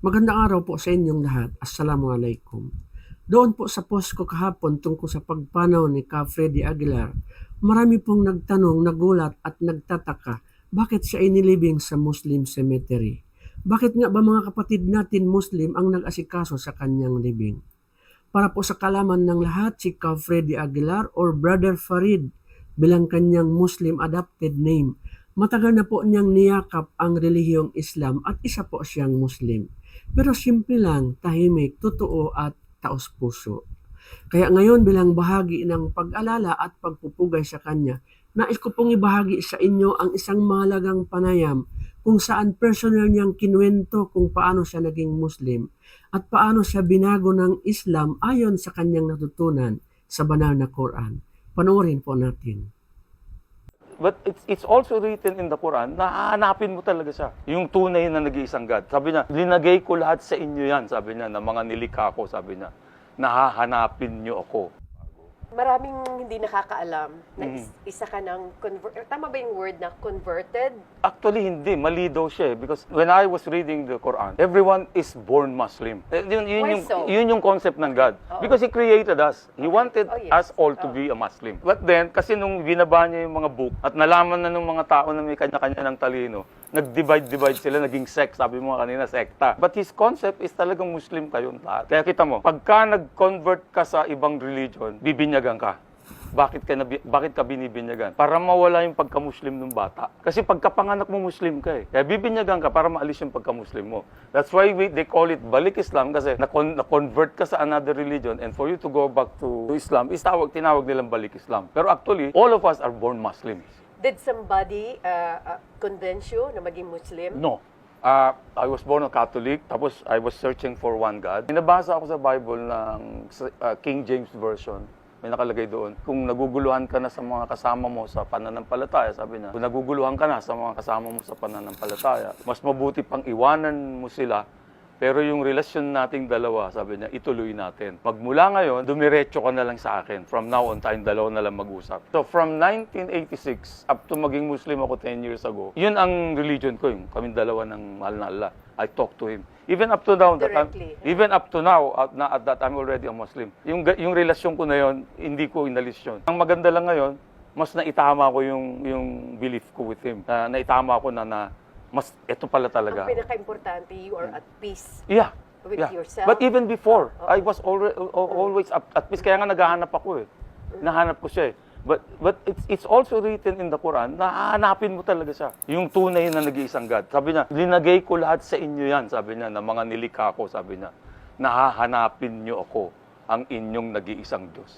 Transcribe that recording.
Magandang araw po sa inyong lahat. Assalamualaikum. Doon po sa post ko kahapon tungkol sa pagpanaw ni Ka Freddy Aguilar, marami pong nagtanong, nagulat at nagtataka bakit siya inilibing sa Muslim cemetery. Bakit nga ba mga kapatid natin Muslim ang nag-asikaso sa kanyang libing? Para po sa kalaman ng lahat, si Ka Freddy Aguilar or Brother Farid bilang kanyang Muslim adopted name. Matagal na po niyang niyakap ang relihiyong Islam at isa po siyang Muslim. Pero simple lang, tahimik, totoo at taos-puso. Kaya ngayon bilang bahagi ng pag-alala at pagpupugay sa kanya, nais ko pong ibahagi sa inyo ang isang mahalagang panayam kung saan personal niyang kinuwento kung paano siya naging Muslim at paano siya binago ng Islam ayon sa kanyang natutunan sa banal na Quran. Panoorin po natin. But it's also written in the Quran na hahanapin mo talaga siya. Yung tunay na nag-iisang God. Sabi niya, linagay ko lahat sa inyo yan, sabi niya, na mga nilikha ko, sabi niya. Nahahanapin niyo ako. Maraming hindi nakakaalam na isa ka ng tama ba yung word na converted? Actually, hindi. Mali daw siya. Because when I was reading the Quran, everyone is born Muslim. Yun yung concept ng God. Because He created us. He wanted us all to be a Muslim. But then, kasi nung binaba niya yung mga book at nalaman na ng mga tao na may kanya-kanya ng talino, nag-divide sila, naging sect. Sabi mo kanina, sekta. But his concept is talagang Muslim kayong lahat. Kaya kita mo, pagka nag-convert ka sa ibang religion, bibinyagan ka. Bakit ka binibinyagan? Para mawala yung pagka-Muslim ng bata. Kasi pagkapanganak mo Muslim ka eh. Kaya bibinyagan ka para maalis yung pagka-Muslim mo. That's why they call it balik Islam kasi na-convert ka sa another religion and for you to go back to Islam, tinawag nilang balik Islam. Pero actually, all of us are born Muslims. Did somebody convince you na maging Muslim? No. I was born a Catholic, tapos I was searching for one God. Binabasa ako sa Bible ng King James Version. May nakalagay doon. Kung naguguluhan ka na sa mga kasama mo sa pananampalataya, sabi niya, kung naguguluhan ka na sa mga kasama mo sa pananampalataya, mas mabuti pang iwanan mo sila. Pero yung relasyon nating dalawa, sabi niya, ituloy natin. Magmula ngayon, dumiretso ka na lang sa akin. From now on, tayong dalawa na lang mag-usap. So from 1986 up to maging Muslim ako 10 years ago, yun ang religion ko, yung kaming dalawa ng mahal na Allah. I talk to him. Even up to now, at that I'm already a Muslim. Yung relasyon ko na yun, hindi ko inalis yun. Ang maganda lang ngayon, mas naitama ko yung belief ko with him. Naitama ko na mas ito pala talaga. Ang pinaka-importante, you are at peace with yourself. But even before, I was always at peace. Kaya nga naghahanap ako eh. Nahanap ko siya eh. But it's also written in the Quran na hahanapin mo talaga siya. Yung tunay na nag-iisang God. Sabi niya, linagay ko lahat sa inyo yan, sabi niya, na mga nilikha ko, sabi niya. Nahahanapin niyo ako, ang inyong nag-iisang Diyos.